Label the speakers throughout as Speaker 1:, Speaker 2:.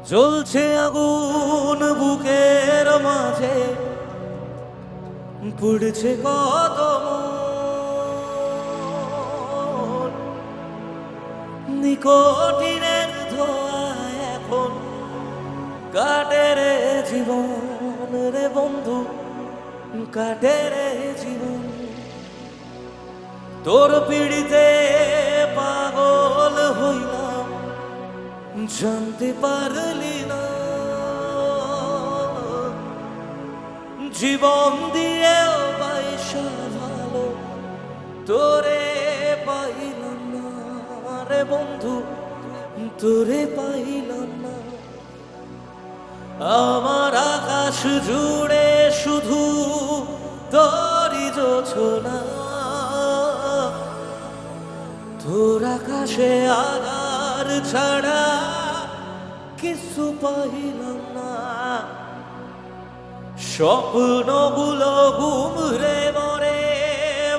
Speaker 1: জ্বলছে আগুন বুকের মাঝে, পুড়ছে কত মন। নিকোটিনের ধোঁয়া এখন কাটে রে জীবন রে বন্ধু, কাটে রে জীবন। তোর পিড়িতে পাগল হইলাম, জানতে পারলি না জীবন দিয়েও পয়সা ভালো তোরে পাইলাম না রে বন্ধু, তোরে পাইলাম না। আমার আকাশ জুড়ে শুধু তোরই জোছনা, তোর আকাশে আধার ছাড়া কিছু পাইলাম না। স্বপ্নগুলো ঘুমরে মরে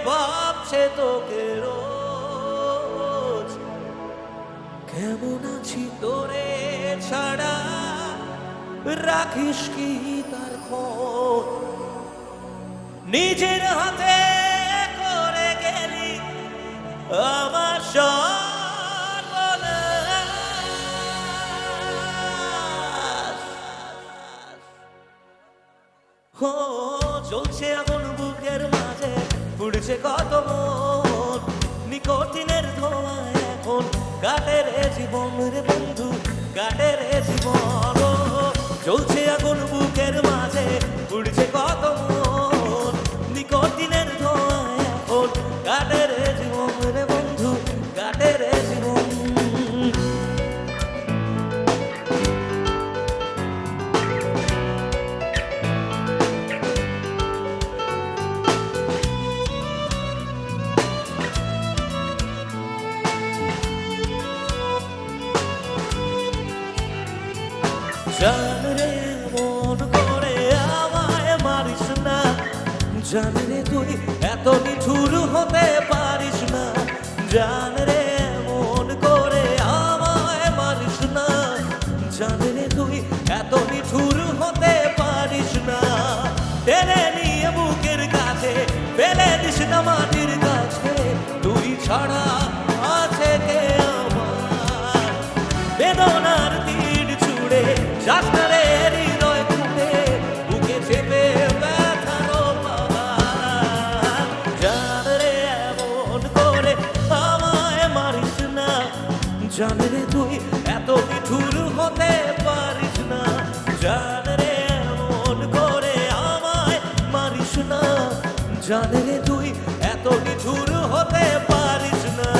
Speaker 1: ভাবছে তোকে রোজ, কেমন আছি তোরে ছাড়া রাখিস কি তার খোঁজ। নিজের হাতে করে গেলি আমার সর্বনাশ। জ্বলছে আগুন বুকের মাঝে, পুড়ছে কত মন। নিকোটিনের ধোঁয়া এখন কাটে রে জীবন রে বন্ধু, কাটে রে জীবন। জ্বলছে আগুন বুকের মাঝে, পুড়ছে কত মন। নিকোটিনের ধোঁয়া এখন কাটে রে জীবন রে বন্ধু, কাটে রে জীবন। জান রে মন করে আমায় মারিস না, জান রে তুই এত নিঠুর হতে পারিস না। জান রে মন করে আমায় মারিস না, জান রে তুই এত নিঠুর হতে পারিস না। টেনে নিয়ে বুকের কাছে ফেলে দিস না মাটির কাছে, তুই ছাড়া আছে কে আমার। বেদনার তীর ছুড়ে যাস না রে হৃদয় খুঁড়ে, বুকে চেপে ব্যথারো পাহাড়। জান রে এমন করে আমায় মারিস না, জান রে তুই এত নিঠুর হতে পারিস না। জান রে এমন করে আমায় মারিস না, জান রে তুই এত নিঠুর হতে পারিস না।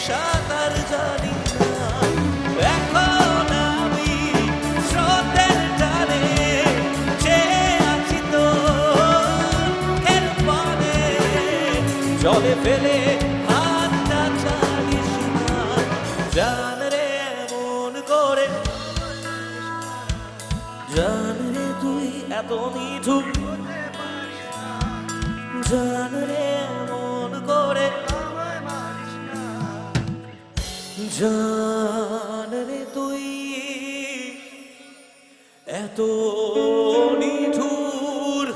Speaker 1: সাঁতার জানি না এখন আমি স্রোতের টানে, চেয়ে আছি তোর পানে। জলে ফেলে হাতটা ছাড়িস না, জান রে মন করে। জান রে তুই এত নিঠুর, জান রে মন করে। জান রে তুই এত নিঠুর